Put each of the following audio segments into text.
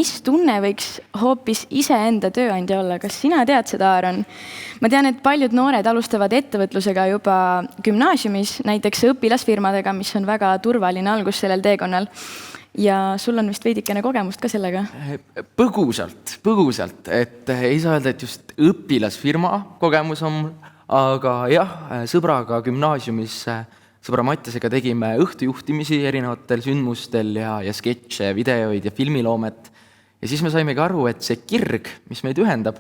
mis tunne võiks hoopis iseenda tööandja olla? Kas sina tead seda, Aaron? Ma tean, et paljud noored alustavad ettevõtlusega juba gümnaasiumis, näiteks õpilasfirmadega, mis on väga turvaline algus sellel teekonnal. Ja sul on vist veidikene kogemust ka sellega? Põgusalt, et ei saa öelda, et just õpilasfirma kogemus on, aga jah, sõbraga gümnaasiumis, sõbra Mattiasega tegime õhtujuhtimisi erinevatel sündmustel ja sketše, videoid ja filmiloomet. Ja siis me saimegi aru, et see kirg, mis meid ühendab,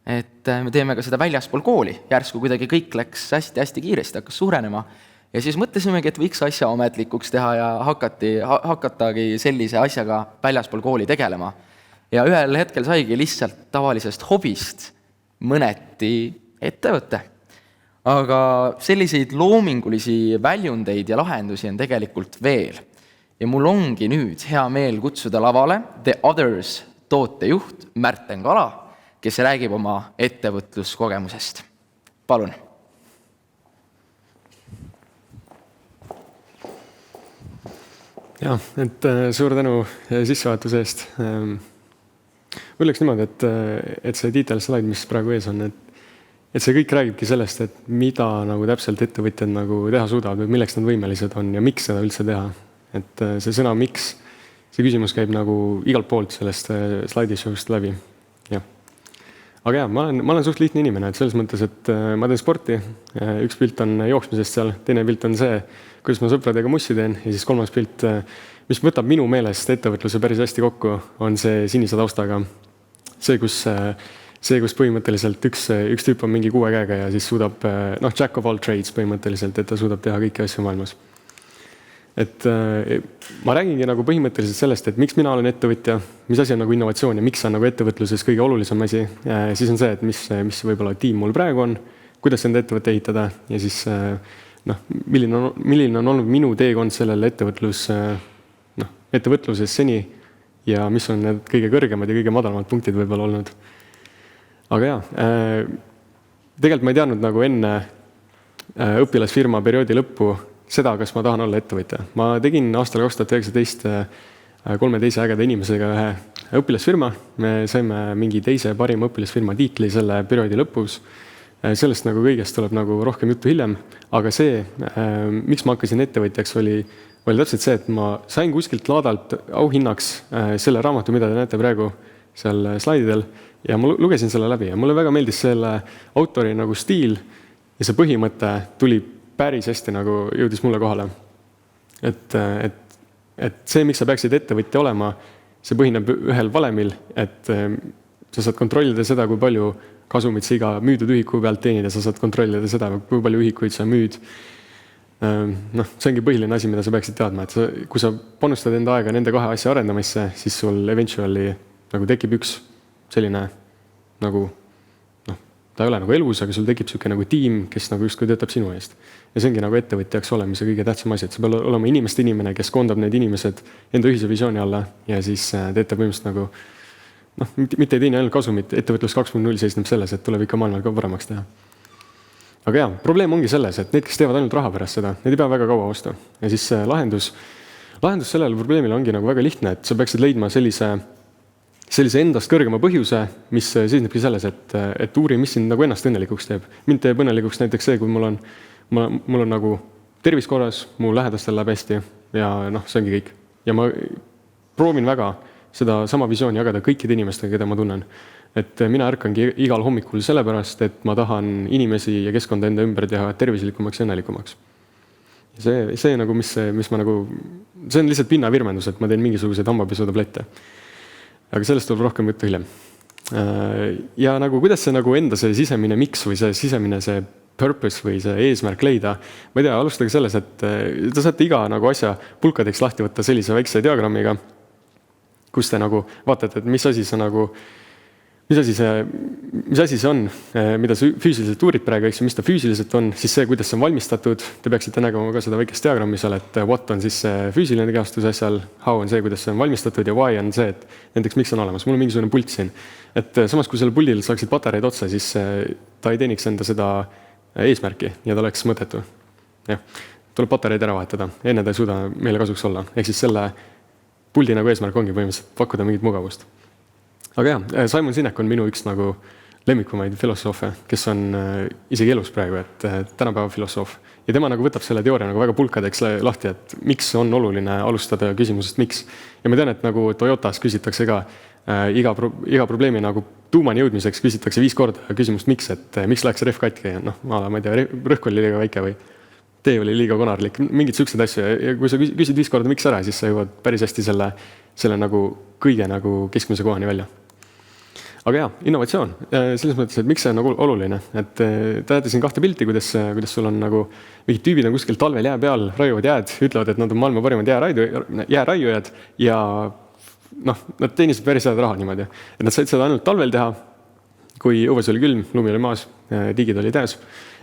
et me teeme ka seda väljaspool kooli. Järsku kuidagi kõik läks hästi kiiresti, hakkas suurenema. Ja siis mõtlesimegi, et võiks asja ametlikuks teha ja hakatagi sellise asjaga väljaspool kooli tegelema. Ja ühel hetkel saigi lihtsalt tavalisest hobist mõneti ettevõtte. Aga selliseid loomingulisi väljundeid ja lahendusi on tegelikult veel. Ja mul ongi nüüd hea meel kutsuda lavale The Others tootejuht Märten Kala, kes räägib oma ettevõtluskogemusest. Palun! Jah, et suur tänu sissevaatuse eest. Ütleks niimoodi, et see detail slide, mis praegu ees on, et see kõik räägibki sellest, et mida nagu täpselt ettevõtjad nagu teha suudavad või milleks nad võimelised on ja miks seda üldse teha. Et see sõna miks, see küsimus käib nagu igalt poolt sellest slaidishow'st läbi. Ja. Aga jah, ma olen suht lihtne inimene, et selles mõttes, et ma teen sporti, üks pilt on jooksmisest seal, teine pilt on see, kuidas ma sõpradega mussi teen ja siis kolmas pilt, mis võtab minu meelest ettevõtluse päris hästi kokku, on see sinise taustaga. See, kus põhimõtteliselt üks tüüp on mingi 6 käega ja siis suudab, jack of all trades põhimõtteliselt, et ta suudab teha kõiki asju maailmas. Et ma räägingi nagu põhimõtteliselt sellest, et miks mina olen ettevõtja, mis asi on nagu innovatsioon ja miks on nagu ettevõtluses kõige olulisem asi. Siis on see, et mis võib-olla tiim mul praegu on, kuidas enda ettevõtte ehitada ja siis milline on olnud minu teekond sellele ettevõtluses seni ja mis on need kõige kõrgemad ja kõige madalamad punktid võib-olla olnud. Aga jah, tegelikult ma ei teadnud nagu enne õpilasfirma perioodi lõppu seda, kas ma tahan olla ettevõtja. Ma tegin aastal 2019 3 teise ägeda inimesega ühe õpilasfirma. Me saime mingi teise parima õpilasfirma tiitli selle perioodi lõpus. Sellest nagu kõigest tuleb nagu rohkem juttu hiljem, aga see, miks ma hakkasin ettevõtjaks, oli täpselt see, et ma sain kuskilt laadalt auhinnaks selle raamatu, mida te näete praegu seal slaididel ja ma lugesin selle läbi ja mulle väga meeldis selle autori nagu stiil ja see põhimõte tuli päris hästi nagu jõudis mulle kohale. Et see, miks sa peaksid ettevõtja olema, see põhineb ühel valemil, et sa saad kontrollida seda, kui palju kasumit sa iga müüdud ühiku pealt teenid ja sa saad kontrollida seda, kui palju ühikuid sa müüd. See ongi põhiline asi, mida sa peaksid teadma, et kui sa panustad enda aega nende 2 asja arendamisse, siis sul eventually nagu tekib üks selline nagu, ta ei ole nagu elus, aga sul tekib selline nagu tiim, kes nagu justkui töötab sinu eest. Ja see ongi nagu ettevõtjaks olemise kõige tähtsam asi, et sa pead olema inimeste inimene, kes koondab need inimesed enda ühise visiooni alla ja siis teete põhimõtteliselt nagu mitte ei teine ainult kasumit, ettevõtlus 2.0 seisneb selles, et tuleb ikka maailmal ka paremaks teha. Aga jah, probleem ongi selles, et need, kes teevad ainult raha pärast seda, need ei pea väga kaua vastu. Ja siis lahendus sellele probleemile ongi nagu väga lihtne, et sa peaksid leidma sellise endast kõrgema põhjuse, mis seisnebki selles, et uuri, mis sind nagu ennast õnnelikuks teeb. Mind teeb õnnelikuks näiteks see, kui mul on nagu tervis korras, mu lähedastel läheb hästi ja see ongi kõik. Ja ma proovin väga seda sama visiooni jagada kõikide inimestega, keda ma tunnen. Et mina ärkangi igal hommikul sellepärast, et ma tahan inimesi ja keskkonda enda ümber teha tervislikumaks ja õnnelikumaks. See nagu, mis ma nagu, see on lihtsalt pinnavirmendus, et ma teen mingisuguseid hambapesutablette. Aga sellest tuleb rohkem juttu hiljem. Ja nagu, kuidas see nagu enda see sisemine miks või see sisemine see purpose või see eesmärk leida. Ma ei tea, alustage selles, et te saate iga nagu asja pulkadeks lahti võtta sellise väikse diagrammiga, kus te nagu vaatate, et mis asi see on, mida sa füüsiliselt uurid praegu, mis ta füüsiliselt on, siis see, kuidas see on valmistatud. Te peaksite nägema ka seda väikest diagrammi seal, et what on siis see füüsiline kehastus asjal, how on see, kuidas see on valmistatud ja why on see, et näiteks miks on olemas. Mul on mingisugune pult siin. Et samas, kui selle puldil saaksid patareid otsa, siis ta ei teeniks enda seda eesmärki ja ta oleks mõttetu. Ja, tuleb patareid ära vahetada. Enne ta ei suuda meile kasuks olla. Ehk siis selle puldi nagu eesmärk ongi põhimõtteliselt pakkuda mingit mugavust. aga jah, Simon Sinek on minu üks nagu lemmikumaid filosoofe, kes on isegi elus praegu, et tänapäeva filosoof. Ja tema nagu võtab selle teooria nagu väga pulkadeks lahti, et miks on oluline alustada küsimusest miks. Ja ma tean, et nagu Toyotas küsitakse ka iga probleemi nagu tuumani jõudmiseks küsitakse 5 korda küsimust miks, et miks läks rehv katki. Noh, ma ei tea, rõhk oli liiga väike või tee oli liiga konarlik, mingid siuksed asju. Ja kui sa küsid 5 korda miks ära, siis sa jõuad päris hästi selle nagu kõige nagu keskmise kohani välja. Aga jah, innovatsioon, selles mõttes, et miks see on nagu oluline, et te näete siin 2 pilti, kuidas sul on nagu mingid tüübid on kuskil talvel jää peal, raiuvad jääd, ütlevad, et nad on maailma parimad jääraiujad ja noh, nad teenisid päris head raha niimoodi. Et nad said seda ainult talvel teha, kui õues oli külm, lumi oli maas, tiigid oli täis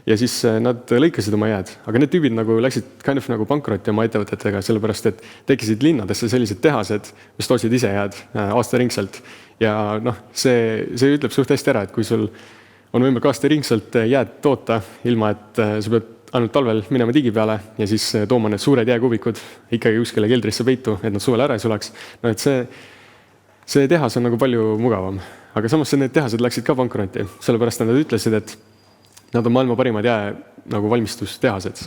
ja siis nad lõikasid oma jääd. Aga need tüübid nagu läksid kind of nagu pankrotti oma ettevõtetega, sellepärast et tekkisid linnadesse sellised tehased, mis tootsid ise jääd aastaringselt. Ja noh, see ütleb suht hästi ära, et kui sul on võimalik aastaringselt jääd toota, ilma et sa pead ainult talvel minema digi peale ja siis tooma need suured jääkubikud ikkagi kuskile keldrisse peitu, et nad suvel ära ei sulaks. No, et see tehas on nagu palju mugavam. Aga samas need tehased läksid ka pankrotti, sellepärast nad ütlesid, et nad on maailma parimad nagu valmistustehased.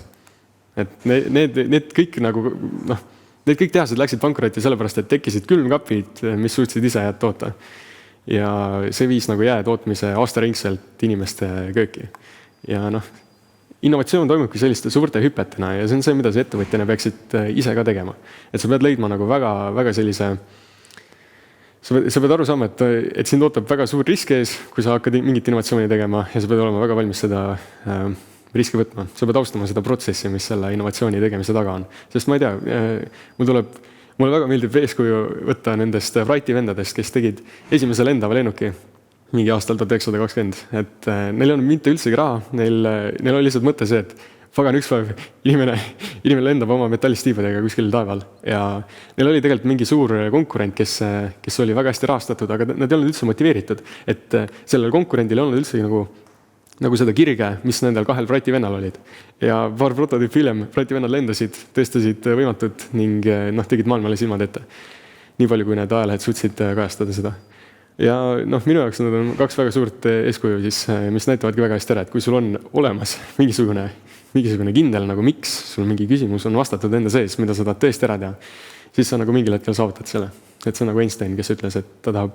Et need kõik nagu, noh, need kõik tehased läksid pankrotti sellepärast, et tekkisid külmkapid, mis suutsid ise jääd toota. Ja see viis nagu jää tootmise aastaringselt inimeste kööki. Ja noh, innovatsioon toimubki selliste suurte hüpetena ja see on see, mida sa ettevõtjana peaksid ise ka tegema. Et sa pead leidma nagu väga sellise, sa pead aru saama, et sind ootab väga suur risk ees, kui sa hakkad mingit innovatsiooni tegema ja sa pead olema väga valmis seda riski võtma. Sa pead austama seda protsessi, mis selle innovatsiooni tegemise taga on. Sest ma ei tea, mulle väga meeldib eeskuju võtta nendest Wrighti vendadest, kes tegid esimese lendava lennuki mingi aastal 1920. Et neil on mitte üldsegi raha, neil oli lihtsalt mõte see, et pagan üks päev inimene lendab oma metallistiibadega kuskil taeval. Ja neil oli tegelikult mingi suur konkurent, kes oli väga hästi rahastatud, aga nad ei olnud üldse motiveeritud. Et sellel konkurendil ei olnud üldse nagu seda kirge, mis nendel 2 Wrighti vennal olid. Ja paar prototüüpi hiljem Wrighti vennad lendasid, tõestasid võimatut ning tegid maailmale silmad ette. Nii palju, kui need ajalehed suutsid kajastada seda. Ja minu jaoks nad on 2 väga suurt eeskuju, mis näitavadki väga hästi ära, et kui sul on olemas mingisugune kindel nagu miks, sul mingi küsimus on vastatud enda sees, mida sa tahad tõesti ära teha, siis sa nagu mingil hetkel saavutad selle. Et see on nagu Einstein, kes ütles, et ta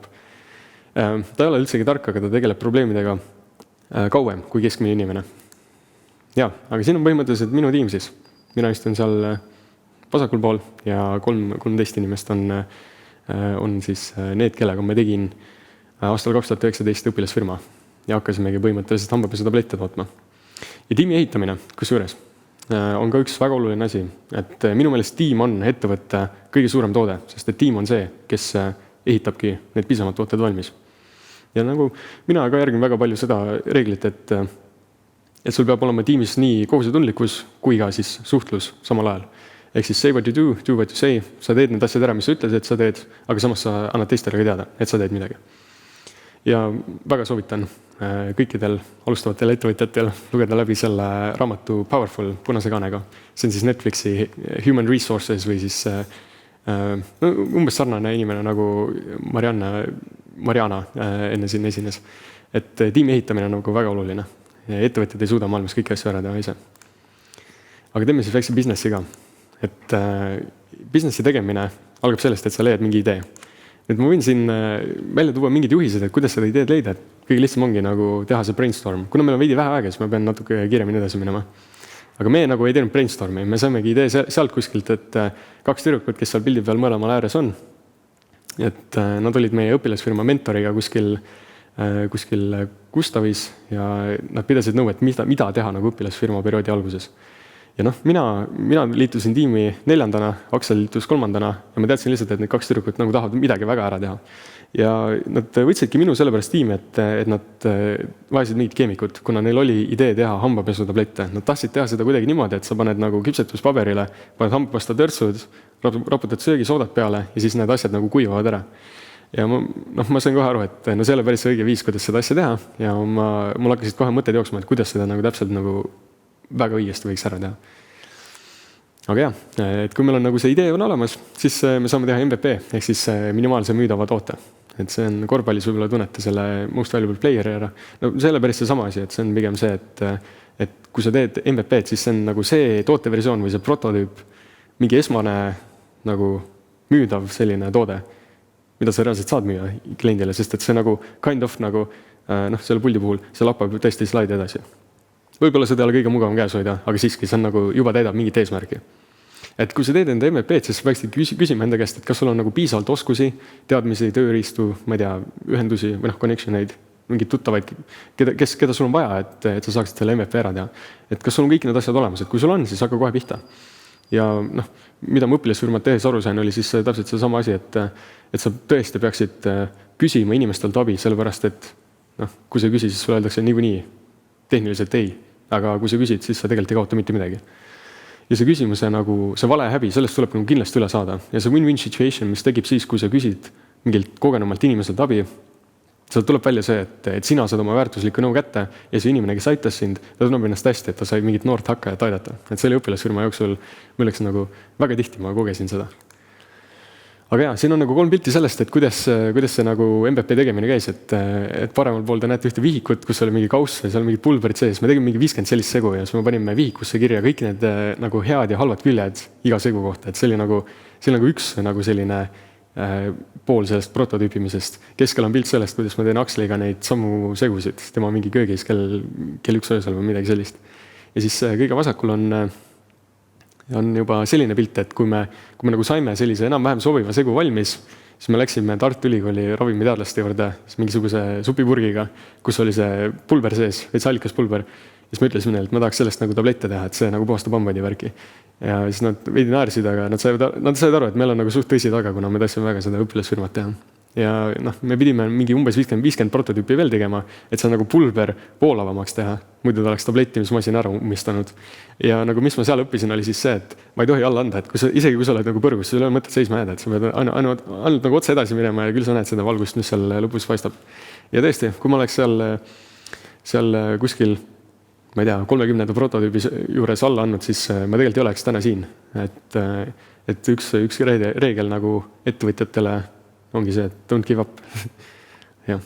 ei ole üldsegi tark, aga ta tegeleb probleemidega kauem kui keskmine inimene. Ja, aga siin on põhimõtteliselt minu tiim siis. Mina istun seal vasakul pool ja 13 inimest on siis need, kellega ma tegin aastal 2019 õpilasfirma ja hakkasimegi põhimõtteliselt hambapesutablette tootma. Ja tiimi ehitamine, kusjuures, on ka üks väga oluline asi, et minu meelest tiim on ettevõtte kõige suurem toode, sest et tiim on see, kes ehitabki need piisamad tooted valmis. Ja nagu mina ka järgin väga palju seda reeglit, et sul peab olema tiimis nii kohusetundlikkus kui ka siis suhtlus samal ajal. Ehk siis say what you do what you say, sa teed need asjad ära, mis sa ütled, et sa teed, aga samas sa annad teistele ka teada, et sa teed midagi. Ja väga soovitan kõikidel alustavatel ettevõtjatel lugeda läbi selle raamatu Powerful punase kaanega. See on siis Netflixi Human Resources või siis umbes sarnane inimene nagu Mariana enne siin esines. Et tiimi ehitamine on nagu väga oluline. Ettevõtjad ei suuda maailmas kõiki asju ära teha ise. Aga teeme siis väikse businessi ka. Et businessi tegemine algab sellest, et sa leiad mingi idee. Nüüd ma võin siin välja tuua mingid juhised, et kuidas seda ideed leida. Kõige lihtsam ongi nagu teha see brainstorm. Kuna meil on veidi vähe aega, siis ma pean natuke kiiremini edasi minema. Aga me nagu ei teinud brainstormi. Me saimegi idee sealt kuskilt, et 2 tüdrukut, kes seal pildi peal mõlemal ääres on. Et nad olid meie õpilasfirma mentoriga kuskil Gustavis ja nad pidasid nõu, et mida teha nagu õpilasfirma perioodi alguses. Ja mina liitusin tiimi 4. Aksel liitus 3. ja ma teadsin lihtsalt, et need 2 tüdrukut nagu tahavad midagi väga ära teha. Ja nad võtsidki minu sellepärast tiimi, et nad vajasid mingit keemikut, kuna neil oli idee teha hambapesutablette. Nad tahtsid teha seda kuidagi niimoodi, et sa paned nagu küpsetuspaberile, paned hambapasta törtsud, raputad söögisoodat peale ja siis need asjad nagu kuivavad ära. Ja ma sain kohe aru, et see oli päris õige viis, kuidas seda asja teha ja mul hakkasid kohe mõtted jooksma, et kuidas seda nagu täpselt nagu väga õigesti võiks ära teha. Aga jah, et kui meil on nagu see idee on olemas, siis me saame teha MVP ehk siis minimaalse müüdava toote. et see on korvpallis võib-olla tunnete selle most valuable player'i ära. No see ei ole päris seesama asi, et see on pigem see, et kui sa teed MVP-d, siis see on nagu see tooteversioon või see prototüüp, mingi esmane nagu müüdav selline toode, mida sa reaalselt saad müüa kliendile, sest et see nagu kind of nagu selle puldi puhul, see lappab tõesti slaidi edasi. Võib-olla seda ei ole kõige mugavam käes hoida, aga siiski see on nagu juba täidab mingit eesmärki. Et kui sa teed enda MVP-d, siis peaksid küsima enda käest, et kas sul on nagu piisavalt oskusi, teadmisi, tööriistu, ma ei tea, ühendusi või connection eid, mingid tuttavaid, keda sul on vaja, et sa saaksid selle MVP ära teha. Et kas sul on kõik need asjad olemas, et kui sul on, siis hakka kohe pihta. Ja mida ma õpilasfirmat tehes aru sain, oli siis täpselt see sama asi, et sa tõesti peaksid küsima inimestelt abi, sellepärast et kui sa ei küsi, siis sulle öeldakse niikuinii tehniliselt ei, aga kui sa küsid, siis sa tegelikult ei kaota mitte midagi. Ja see küsimuse nagu, see vale häbi, sellest tuleb nagu kindlasti üle saada. Ja see win-win situation, mis tegib siis, kui sa küsid mingilt kogenumalt inimeselt abi, sealt tuleb välja see, et sina saad oma väärtuslikku nõu kätte ja see inimene, kes aitas sind, ta tunneb ennast hästi, et ta sai mingit noort hakkajat aidata. Et selle õpilasfirma jooksul milleks nagu väga tihti ma kogesin seda. Aga jah, siin on nagu 3 pilti sellest, et kuidas see nagu MVP tegemine käis, et paremal pool te näete ühte vihikut, kus oli mingi kauss ja seal mingid pulberid sees. Me tegime mingi 50 sellist segu ja siis me panime vihikusse kirja kõik need nagu head ja halvad küljed iga segu kohta. Et see oli nagu üks nagu selline pool sellest prototüüpimisest. Keskel on pilt sellest, kuidas ma teen Aksliga neid samu segusid. Tema mingi köögis kell 1 öösel või midagi sellist. Ja siis kõige vasakul on juba selline pilt, et kui me nagu saime sellise enam-vähem sobiva segu valmis, siis me läksime Tartu Ülikooli ravimiteadlaste juurde mingisuguse supipurgiga, kus oli see pulber sees, veits allikas pulber. Ja siis me ütlesime neile, et ma tahaks sellest nagu tablette teha, et see nagu puhastab hambaid ja värki. Ja siis nad veidi naersid, aga nad said aru, et meil on nagu suht tõsi taga, kuna me tahtsime väga seda õpilasfirmat teha. Ja me pidime mingi umbes 50 prototüüpi veel tegema, et see nagu pulber poolavamaks teha. Muidu ta oleks tablettimismasin ära ummistanud. Ja nagu mis ma seal õppisin, oli siis see, et ma ei tohi alla anda, et isegi kui sa oled nagu põrgus, sul ei ole mõtet seisma jääda, et sa pead ainult nagu otse edasi minema ja küll sa näed seda valgust, mis seal lõpus paistab. Ja tõesti, kui ma oleks seal kuskil, ma ei tea, 30. prototüübi juures alla andnud, siis ma tegelikult ei oleks täna siin. Et üks reegel nagu ettevõtjatele ongi see, et don't give up. Ja.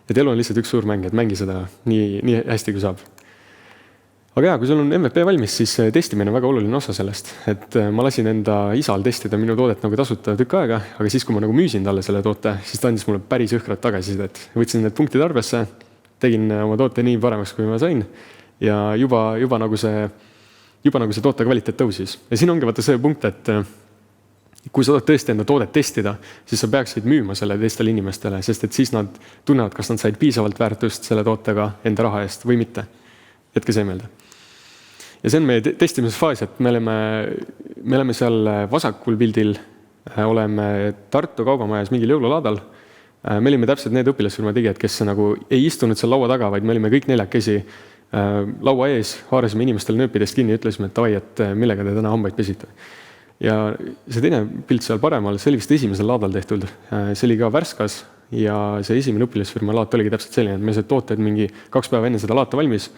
Et elu on lihtsalt üks suur mäng, et mängi seda nii hästi, kui saab. Aga kui sul on MVP valmis, siis testimine on väga oluline osa sellest. Et ma lasin enda isal testida minu toodet nagu tasuta tükk aega, aga siis, kui ma nagu müüsin talle selle toote, siis ta andis mulle päris jõhkrat tagasisidet. Võtsin need punktid arvesse, tegin oma toote nii paremaks, kui ma sain ja juba nagu see toote kvaliteet tõusis. Ja siin ongi vaata see punkt, et kui sa tahad tõesti enda toodet testida, siis sa peaksid müüma selle teistele inimestele, sest et siis nad tunnevad, kas nad said piisavalt väärtust selle tootega enda raha eest või mitte. Jätke see meelde. Ja see on meie testimisfaas, et me oleme seal vasakul pildil, oleme Tartu kaubamajas mingil jõululaadal. Me olime täpselt need õpilasfirma tegijad, kes nagu ei istunud seal laua taga, vaid me olime kõik 4 laua ees, haarasime inimestele nööpidest kinni ja ütlesime, et tavai, et millega te täna hambaid pesite. Ja see teine pilt seal paremal, see oli vist esimesel laadal tehtud. See oli ka Värskas ja see esimene õpilasfirma laat oligi täpselt selline, et me said tooted mingi 2 päeva enne seda laata valmis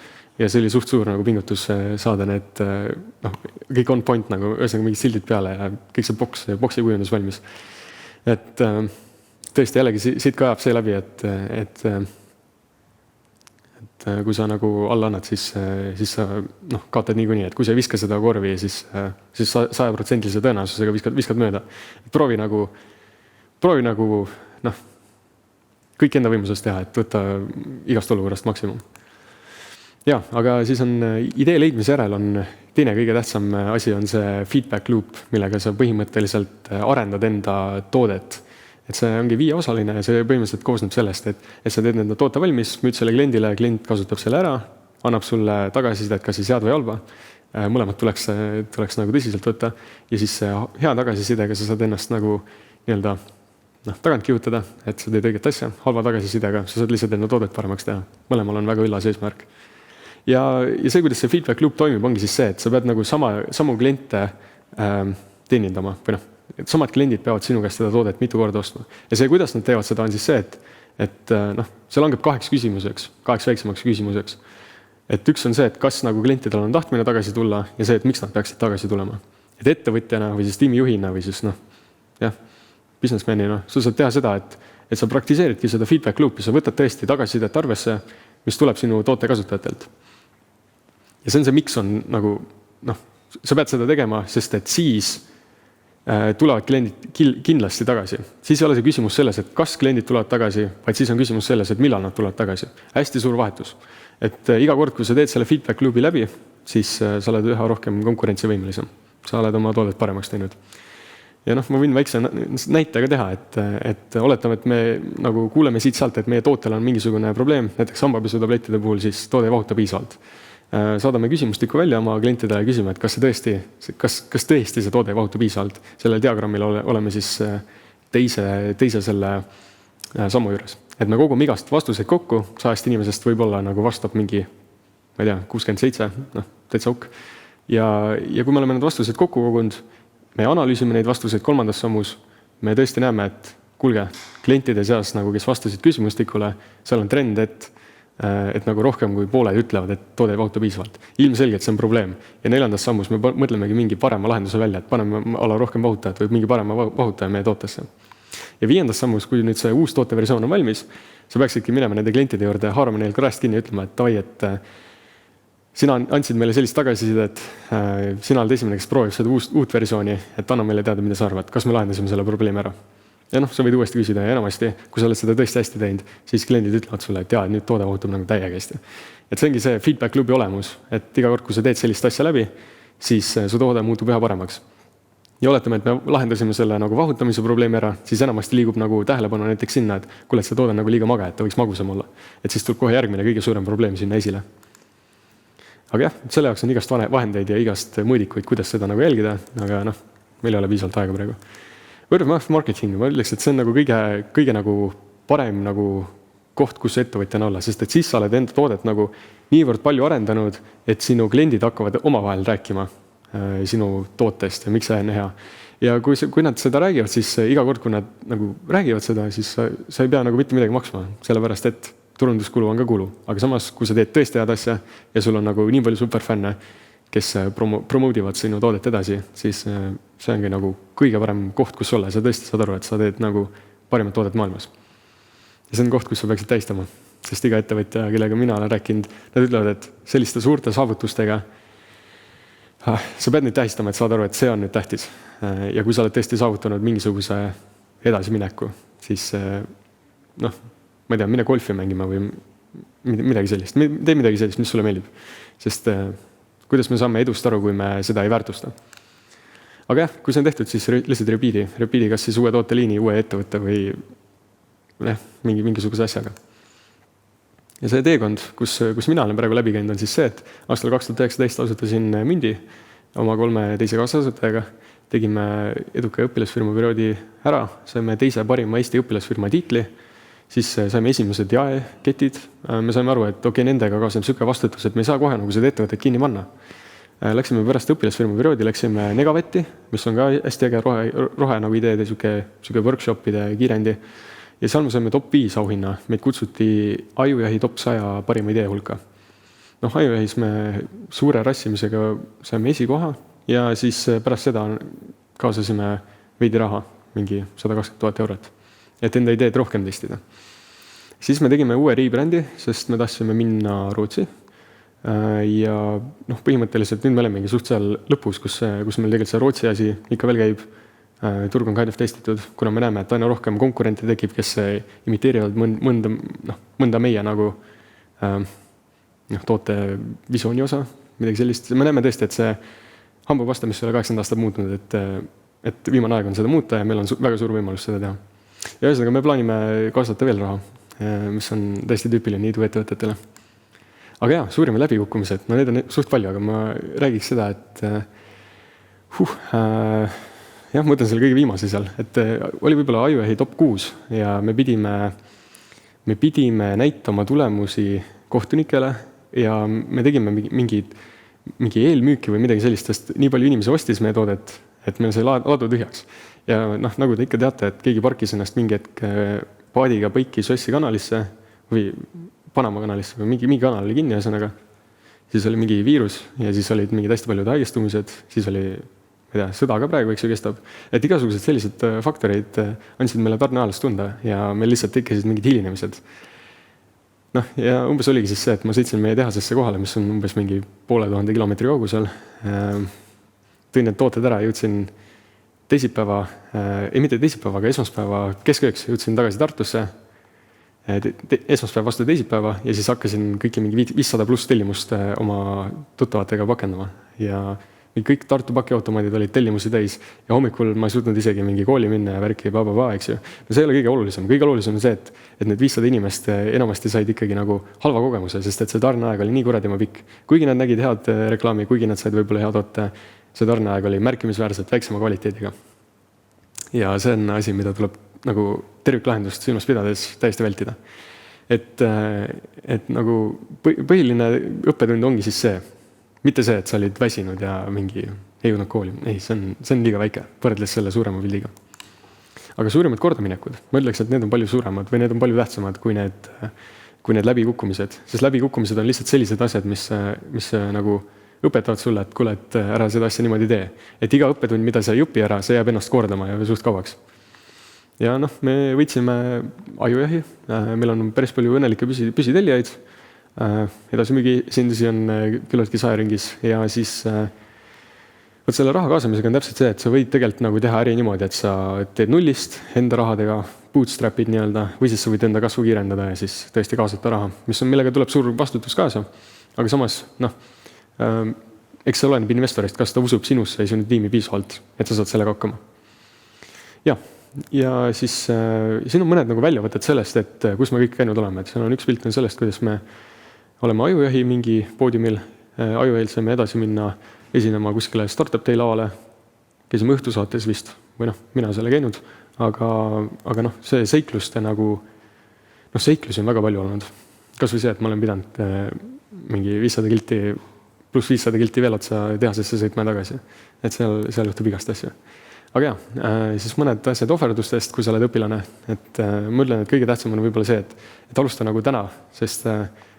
ja see oli suht suur nagu pingutus saada need kõik on point nagu ühesõnaga mingid sildid peale ja kõik see boksi kujundus valmis. Et tõesti jällegi siit ka ajab see läbi, et kui sa nagu alla annad, siis sa kaotad niikuinii, et kui sa ei viska seda korvi, siis 100% tõenäosusega viskad mööda. Proovi nagu kõik enda võimuses teha, et võtta igast olukorrast maksimum. Ja, aga siis on idee leidmise järel on teine kõige tähtsam asi on see feedback loop, millega sa põhimõtteliselt arendad enda toodet. Et see ongi 5-osaline ja see põhimõtteliselt koosneb sellest, et sa teed enda toote valmis, müüd selle kliendile, klient kasutab selle ära, annab sulle tagasisidet, kas siis head või halba. Mõlemad tuleks nagu tõsiselt võtta ja siis hea tagasisidega sa saad ennast nagu nii-öelda tagant kihutada, et sa teed õiget asja, halva tagasisidega sa saad lihtsalt enda toodet paremaks teha. Mõlemal on väga üllas eesmärk. Ja see, kuidas see feedback loop toimib, ongi siis see, et sa pead nagu samu kliente teenindama või samad kliendid peavad sinu käest seda toodet mitu korda ostma. Ja see, kuidas nad teevad seda, on siis see, et see langeb 8 küsimuseks, 8 väiksemaks küsimuseks. Et üks on see, et kas nagu klientidel on tahtmine tagasi tulla ja see, et miks nad peaksid tagasi tulema. Et ettevõtjana või siis tiimijuhina või siis businessmanina, sa saad teha seda, et sa praktiseeridki seda feedback loop'i, sa võtad tõesti tagasisidet arvesse, mis tuleb sinu toote kasutajatelt. Ja see on see, miks on nagu, sa pead seda tegema, sest et siis tulevad kliendid kindlasti tagasi. Siis ei ole see küsimus selles, et kas kliendid tulevad tagasi, vaid siis on küsimus selles, et millal nad tulevad tagasi. Hästi suur vahetus. Et iga kord, kui sa teed selle feedback loop'i läbi, siis sa oled üha rohkem konkurentsivõimelisem. Sa oled oma toodet paremaks teinud. Ja ma võin väikse näite ka teha, et oletame, et me nagu kuuleme siit sealt, et meie tootel on mingisugune probleem, näiteks hambapesutablettide puhul, siis toode ei vahuta piisavalt. Saadame küsimustiku välja oma klientidele ja küsime, et kas tõesti see toode ei vahuta piisavalt. Sellel diagrammil oleme siis teise selle sammu juures. Et me kogume igast vastuseid kokku, 100 inimesest võib-olla nagu vastab mingi, ma ei tea, 67, täitsa ok. Ja kui me oleme need vastused kokku kogunud, me analüüsime neid vastuseid 3. sammus, me tõesti näeme, et kuulge, klientide seas, nagu kes vastasid küsimustikule, seal on trend, et nagu rohkem kui pooled ütlevad, et toode ei vahuta piisavalt. Ilmselgelt see on probleem. Ja 4. sammus me mõtlemegi mingi parema lahenduse välja, et paneme ala rohkem vahutajat või mingi parema vahutaja meie tootesse. Ja 5. sammus, kui nüüd see uus tooteversioon on valmis, sa peaksidki minema nende klientide juurde, haarama neil kraest kinni ja ütlema, et davai, et sina andsid meile sellist tagasisidet, sina oled esimene, kes proovib seda uut versiooni, et anna meile teada, mida sa arvad, kas me lahendasime selle probleemi ära. Ja sa võid uuesti küsida ja enamasti, kui sa oled seda tõesti hästi teinud, siis kliendid ütlevad sulle, et nüüd toode vahutab nagu täiega hästi. Et see ongi see feedback loop'i olemus, et iga kord, kui sa teed sellist asja läbi, siis su toode muutub üha paremaks. Ja oletame, et me lahendasime selle nagu vahutamise probleemi ära, siis enamasti liigub nagu tähelepanu näiteks sinna, et kuule, et see toode on nagu liiga mage, et ta võiks magusam olla. Et siis tuleb kohe järgmine kõige suurem probleem sinna esile. Aga jah, selle jaoks on igast vahendeid ja igast mõõdikuid, kuidas seda nagu jälgida, aga meil ei ole piisavalt aega praegu. Word of mouth marketing, ma ütleks, et see on nagu kõige nagu parem nagu koht, kus ettevõtjana olla, sest et siis sa oled enda toodet nagu niivõrd palju arendanud, et sinu kliendid hakkavad omavahel rääkima sinu tootest ja miks see on hea. Ja kui nad seda räägivad, siis iga kord, kui nad nagu räägivad seda, siis sa ei pea nagu mitte midagi maksma, sellepärast et turunduskulu on ka kulu. Aga samas, kui sa teed tõesti head asja ja sul on nagu nii palju superfänne, kes promoodivad sinu toodet edasi, siis see ongi nagu kõige parem koht, kus olla. Sa tõesti saad aru, et sa teed nagu parimat toodet maailmas. Ja see on koht, kus sa peaksid tähistama. Sest iga ettevõtja, kellega mina olen rääkinud, nad ütlevad, et selliste suurte saavutustega sa pead nüüd tähistama, et saad aru, et see on nüüd tähtis. Ja kui sa oled tõesti saavutanud mingisuguse edasimineku, siis ma ei tea, mine golfi mängima või midagi sellist. Tee midagi sellist, mis sulle meeldib. Sest kuidas me saame edust aru, kui me seda ei väärtusta. Aga jah, kui see on tehtud, siis lihtsalt repeat'i. Repeat'i kas siis uue tooteliini, uue ettevõtte või mingisuguse asjaga. Ja see teekond, kus mina olen praegu läbi käinud, on siis see, et aastal 2019 asutasin Mündi oma 3 teise kaasasutajaga. Tegime eduka õpilasfirma perioodi ära, saime teise parima Eesti õpilasfirma tiitli, siis saime esimesed jaeketid. Me saime aru, et nendega kaasneb siuke vastutus, et me ei saa kohe nagu seda ettevõtet kinni panna. Läksime pärast õpilasfirma perioodi, läksime Negavetti, mis on ka hästi äge rohe nagu ideede, siuke workshopide kiirendi. Ja seal me saime top 5 auhinna. Meid kutsuti Ajujahi top 100 parima idee hulka. Ajujahis me suure rassimisega saime esikoha ja siis pärast seda kaasasime veidi raha, mingi 120 000 eurot, et enda ideed rohkem testida. Siis me tegime uue rebrandi, sest me tahtsime minna Rootsi. Ja põhimõtteliselt nüüd me olemegi suht seal lõpus, kus meil tegelikult see Rootsi asi ikka veel käib. Turg on kind of testitud, kuna me näeme, et aina rohkem konkurente tekib, kes imiteerivad mõnda meie nagu toote visiooni osa, midagi sellist. Me näeme tõesti, et see hambapasta, mis ei ole 80 aastat muutnud, et viimane aeg on seda muuta ja meil on väga suur võimalus seda teha. Ja ühesõnaga me plaanime kaasata veel raha, mis on täiesti tüüpiline iduettevõtetele. Aga jah, suurima läbikukkumised, need on suht palju, aga ma räägiks seda, et jah, ma võtan selle kõige viimase seal, et oli võib-olla Ajujahi top 6 ja me pidime näitama tulemusi kohtunikele ja me tegime mingi eelmüüki või midagi sellist, sest nii palju inimesi ostis meie toodet, et meil sai laadu tühjaks. Ja nagu te ikka teate, et keegi parkis ennast mingi hetk paadiga põiki Suessi kanalisse või Panama kanalisse või mingi kanal oli kinni ühesõnaga. Siis oli mingi viirus ja siis olid mingid hästi paljud haigestumised, siis oli ma ei tea, sõda ka praegu, eks ju, kestab. Et igasugused sellised faktorid andsid meile tarneajalast tunda ja meil lihtsalt tekkisid mingid hilinemised. Noh, ja umbes oligi siis see, et ma sõitsin meie tehasesse kohale, mis on umbes mingi 500 kilomeetri kaugusel. Tõin need tooted ära, jõudsin teisipäeva, mitte teisipäeva, aga esmaspäeva keskööks, jõudsin tagasi Tartusse. Esmaspäev vastu teisipäeva ja siis hakkasin kõiki mingi 500 pluss tellimust oma tuttavatega pakendama. Ja kõik Tartu pakiautomaadid olid tellimusi täis ja hommikul ma ei suutnud isegi mingi kooli minna ja värki eks ju. No see ei ole kõige olulisem. Kõige olulisem on see, et need 500 inimest enamasti said ikkagi nagu halva kogemuse, sest et see tarneaeg oli nii kuradima pikk. Kuigi nad nägid head reklaami, kuigi nad said võib-olla head otte, see tarneaeg oli märkimisväärselt väiksema kvaliteediga. Ja see on asi, mida tuleb nagu terviklahendust silmas pidades täiesti vältida. Et nagu põhiline õppetund ongi siis see, mitte see, et sa olid väsinud ja mingi ei jõudnud kooli. Ei, see on liiga väike, võrdles selle suurema pildiga. Aga suurimad kordaminekud, ma ütleks, et need on palju suuremad või need on palju tähtsamad kui need läbikukkumised. Sest läbikukkumised on lihtsalt sellised asjad, mis nagu õpetavad sulle, et kuule, et ära seda asja niimoodi tee. Et iga õppetund, mida sa ei õpi ära, see jääb ennast kordama ja suht kauaks. Ja noh, me võitsime ajujahi, meil on päris palju õnnelikke püsitellijaid. Edasimüügi esindusi on küllaltki sajaringis ja siis võt selle raha kaasamisega on täpselt see, et sa võid tegelikult nagu teha äri niimoodi, et sa teed nullist enda rahadega, bootstrapid nii-öelda, või siis sa võid enda kasvu kiirendada ja siis tõesti kaasata raha, mis on, millega tuleb suur vastutus kaasa. Aga samas, noh, eks see oleneb investorist, kas ta usub sinusse ja sinu tiimi piisavalt, et sa saad sellega hakkama. Ja siis siin on mõned nagu väljavõtted sellest, et kus me kõik käinud oleme. Et seal on üks pilt on sellest, kuidas me oleme ajujahi mingi poodiumil. Ajujahil saime edasi minna esinema kuskile Startup Day lavale. Käisime õhtusaates vist, või noh, mina selle käinud. Aga noh, see seikluste nagu, noh, seiklusi on väga palju olnud. Kas või see, et ma olen pidanud mingi 500 kilti pluss 500 kilti veel otsa tehasesse sõitma tagasi. Et seal juhtub igast asju. Aga jah, siis mõned asjad ohverdustest, kui sa oled õpilane. Et ma ütlen, et kõige tähtsam on võib-olla see, et alusta nagu täna, sest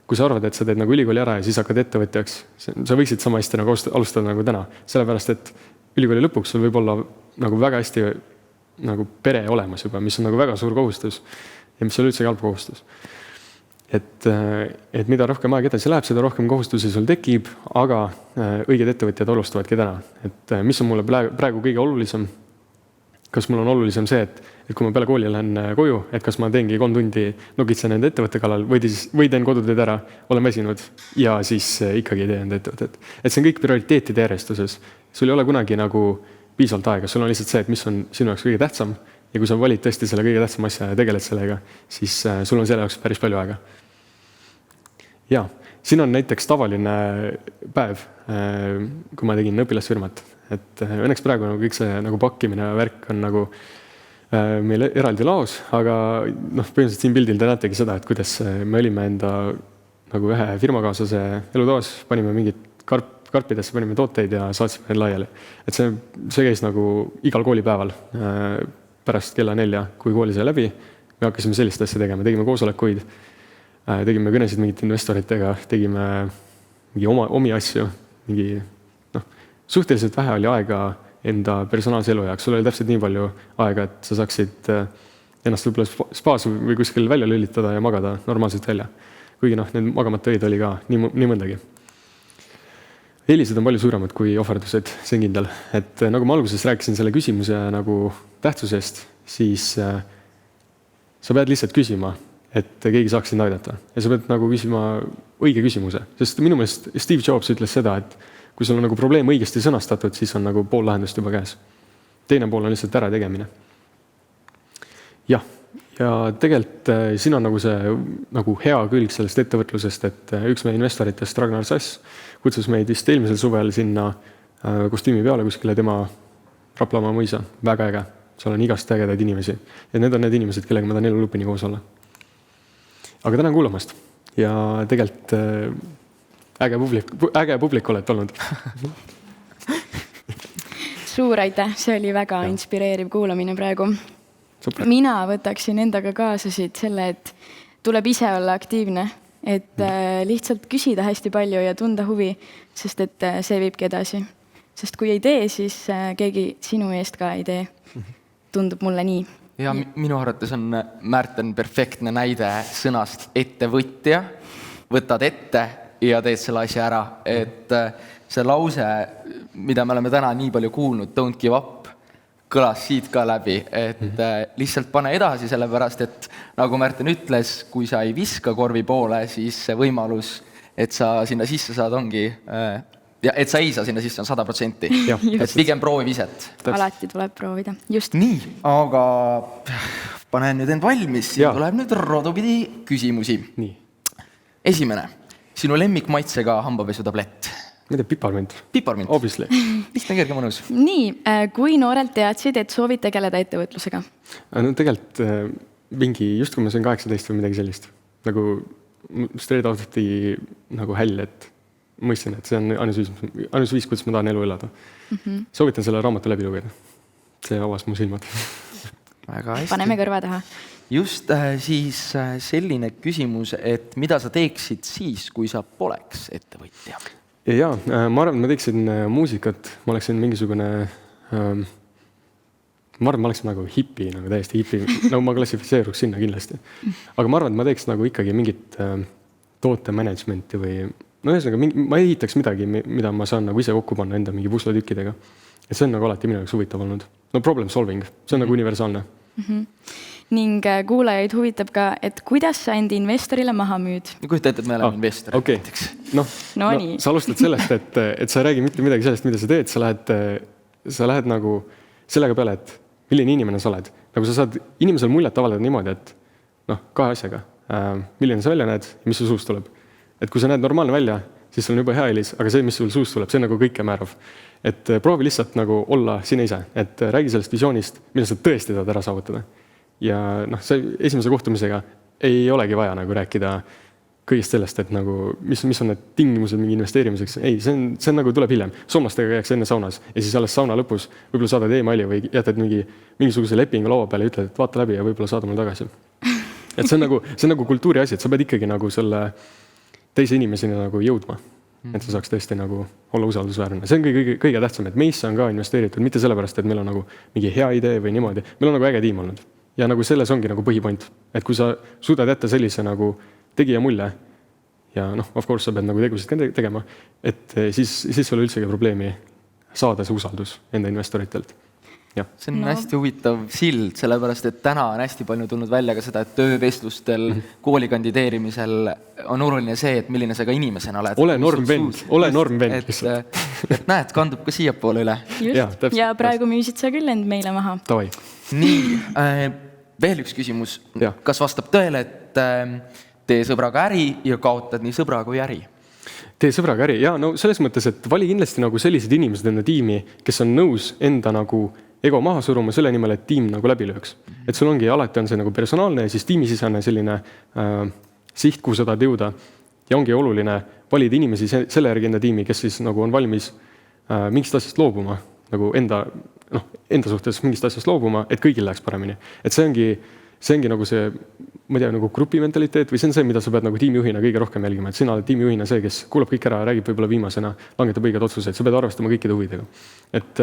kui sa arvad, et sa teed nagu ülikooli ära ja siis hakkad ettevõtjaks, sa võiksid sama hästi nagu alustada nagu täna. Sellepärast, et ülikooli lõpuks sul võib olla nagu väga hästi nagu pere olemas juba, mis on nagu väga suur kohustus ja mis on üldse halb kohustus. Et mida rohkem aeg edasi läheb, seda rohkem kohustusi sul tekib, aga õiged ettevõtjad alustavadki täna. Et mis on mulle praegu kõige olulisem? Kas mul on olulisem see, et kui ma peale kooli lähen koju, et kas ma teengi 3 tundi nokitsen enda ettevõtte kallal või teen koduteed ära, olen väsinud ja siis ikkagi tee enda ettevõtet. Et see on kõik prioriteetide järjestuses. Sul ei ole kunagi nagu piisavalt aega, sul on lihtsalt see, et mis on sinu jaoks kõige tähtsam ja kui sa valid tõesti selle kõige tähtsam asja ja tegeled sellega, siis sul on selle jaoks päris palju aega. Ja, siin on näiteks tavaline päev, kui ma tegin õpilasfirmat. Et õnneks praegu nagu kõik see nagu pakkimine ja värk on nagu meil eraldi laos, aga noh, põhimõtteliselt siin pildil te näetegi seda, et kuidas me olime enda nagu ühe firmakaaslase elutoas, panime mingid karpidesse, panime tooteid ja saatsime need laiali. Et see käis nagu igal koolipäeval pärast kella 4, kui kooli sai läbi, me hakkasime sellist asja tegema, tegime koosolekuid, tegime kõnesid mingite investoritega, tegime mingi omi asju, mingi suhteliselt vähe oli aega enda personaalse elu jaoks. Sul oli täpselt nii palju aega, et sa saaksid ennast võib-olla spaas või kuskil välja lülitada ja magada normaalselt välja. Kuigi noh, need magamata öid oli ka nii mõndagi. Eelised on palju suuremad kui ohverdused, see on kindel. Et nagu ma alguses rääkisin selle küsimuse nagu tähtsusest, siis sa pead lihtsalt küsima, et keegi saaks sind aidata. Ja sa pead nagu küsima õige küsimuse. Sest minu meelest Steve Jobs ütles seda, et kui sul on nagu probleem õigesti sõnastatud, siis on nagu pool lahendust juba käes. Teine pool on lihtsalt ära tegemine. Ja tegelikult siin on nagu see nagu hea külg sellest ettevõtlusest, et üks meie investoritest, Ragnar Sass, kutsus meid vist eelmisel suvel sinna kostüümi peale kuskile tema Raplamaa mõisa. Väga äge. Seal on igast ägedaid inimesi. Ja need on need inimesed, kellega ma tahan elu lõpuni koos olla. Aga tänan kuulamast. Ja tegelikult äge publik olete olnud. Suur aitäh, see oli väga inspireeriv kuulamine praegu. Super. Mina võtaksin endaga kaasasid selle, et tuleb ise olla aktiivne, et lihtsalt küsida hästi palju ja tunda huvi, sest et see viibki edasi. sest kui ei tee, siis keegi sinu eest ka ei tee. Tundub mulle nii. Ja minu arvates on Märten perfektne näide sõnast ettevõtja. Võtad ette ja teed selle asja ära. Et see lause, mida me oleme täna nii palju kuulnud, don't give up, kõlas siit ka läbi, et lihtsalt pane edasi, sellepärast, et nagu Märten ütles, kui sa ei viska korvi poole, siis see võimalus, et sa sinna sisse saad, ongi, ja et sa ei saa sinna sisse, on 100%. Et pigem proovi viset. Alati tuleb proovida. Just. Nii, aga panen nüüd end valmis. Siin tuleb nüüd rodupidi küsimusi. Nii. Esimene. Sinu lemmikmaitsega hambapesutablett. Ma ei tea, piparmint. Piparmint. Obviously. Vist on kerge mõnus. Nii, kui noorelt teadsid, et soovid tegeleda ettevõtlusega? No tegelikult mingi, just kui ma sain 18 või midagi sellist, nagu straight out'i nagu häll, et mõistsin, et see on ainus viis, kuidas ma tahan elu elada. Soovitan selle raamatu läbi lugeda. See avas mu silmad. Väga hästi. Paneme kõrva taha. Just siis selline küsimus, et mida sa teeksid siis, kui sa poleks ettevõtja? Ja, ma arvan, et ma teeksin muusikat, ma oleksin mingisugune, ma arvan, ma oleksin nagu hipi, nagu täiesti hipi, nagu ma klassifitseeruks sinna kindlasti. Aga ma arvan, et ma teeks nagu ikkagi mingit tootemanagementi või, no ühesõnaga, ma ehitaks midagi, mida ma saan nagu ise kokku panna enda mingi pusletükkidega. Et see on nagu alati minu jaoks huvitav olnud. No problem solving, see on nagu universaalne. Ning kuulajaid huvitab ka, et kuidas sa endi investorile maha müüd? Kujuta ette, et me oleme investor. Okay. No, sa alustad sellest, et sa ei räägi mitte midagi sellest, mida sa teed. Sa lähed nagu sellega peale, et milline inimene sa oled. Nagu sa saad inimesel muljet avaldada niimoodi, et kahe asjaga. Milline sa välja näed ja mis su suust tuleb. Et kui sa näed normaalne välja, siis sul on juba hea eelis, aga see, mis sul suust tuleb, see on nagu kõike määrav. Et proovi lihtsalt nagu olla sina ise, et räägi sellest visioonist, mida sa tõesti tahad ära saavutada. Ja see esimese kohtumisega ei olegi vaja nagu rääkida kõigest sellest, et nagu, mis on need tingimused mingi investeerimiseks. Ei, see on nagu tuleb hiljem. Soomlastega käiks enne saunas ja siis alles sauna lõpus võib-olla saadad e-maili või jätad mingisuguse lepingu laua peale ja ütled, et vaata läbi ja võib-olla saada mulle tagasi. Et see on nagu kultuuri asi, et sa pead ikkagi nagu selle teise inimeseni nagu jõudma. Et sa saaks tõesti nagu olla usaldusväärne. See on kõige tähtsam, et meisse on ka investeeritud, mitte sellepärast, et meil on nagu mingi hea idee või niimoodi. Meil on nagu äge tiim olnud. Ja nagu selles ongi nagu põhipoint, et kui sa suudad jätta sellise nagu tegija mulje ja of course sa pead nagu tegusid ka tegema, et siis sul üldsegi probleemi saada see usaldus enda investoritelt. Ja. See on hästi huvitav sild, sellepärast, et täna on hästi palju tulnud välja ka seda, et töövestlustel, kooli kandideerimisel on oluline see, et milline sa ka inimesena oled. Ole norm vend. Et näed, kandub ka siia poole üle. Just, ja praegu müüsid sa küll end meile maha. Tavai. Nii, veel üks küsimus. Kas vastab tõele, et tee sõbraga äri ja kaotad nii sõbra kui äri? Tee sõbraga äri, ja no selles mõttes, et vali kindlasti nagu sellised inimesed enda tiimi, kes on nõus enda nagu ego maha suruma selle nimel, et tiim nagu läbi lööks. Et sul ongi, alati on see nagu personaalne ja siis tiimisisane selline siht, kuhu sa tahad jõuda. Ja ongi oluline valida inimesi selle järgi enda tiimi, kes siis nagu on valmis mingist asjast loobuma, nagu enda suhtes mingist asjast loobuma, et kõigil läheks paremini. Et see ongi nagu see, ma ei tea, nagu grupi mentaliteet või see on see, mida sa pead nagu tiimijuhina kõige rohkem jälgima. Et sina oled tiimijuhina see, kes kuulab kõik ära, räägib võib-olla viimasena, langetab õiged otsuseid. Sa pead arvestama kõikide huvidega. Et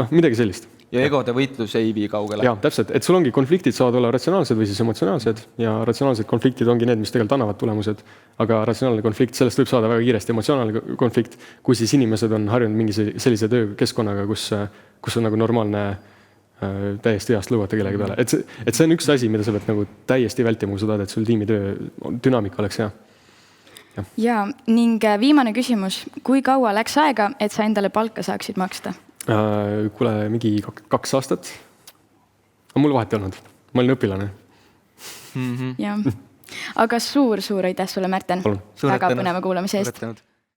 midagi sellist. Ja egode võitlus ei vii kaugele. Ja, täpselt. Et sul ongi konfliktid saavad olla ratsionaalsed või siis emotsionaalsed ja ratsionaalsed konfliktid ongi need, mis tegelikult annavad tulemused. Aga ratsionaalne konflikt, sellest võib saada väga kiiresti emotsionaalne konflikt, kui siis inimesed on harjunud mingi sellise töökeskkonnaga, kus on nagu normaalne täiesti heast lõuata kellegi peale. Et see on üks asi, mida sa pead nagu täiesti vältima, kui sa tahad, et sul tiimitöö dünaamika oleks hea. Ja, ning viimane küsimus. Kui kaua läks aega, et sa endale palka saaksid maksta? Kuule, mingi 2 aastat. On mul vahet olnud. Ma olin õpilane. Ja. Aga suur aitäh sulle, Märten. Väga põneva kuulamise eest.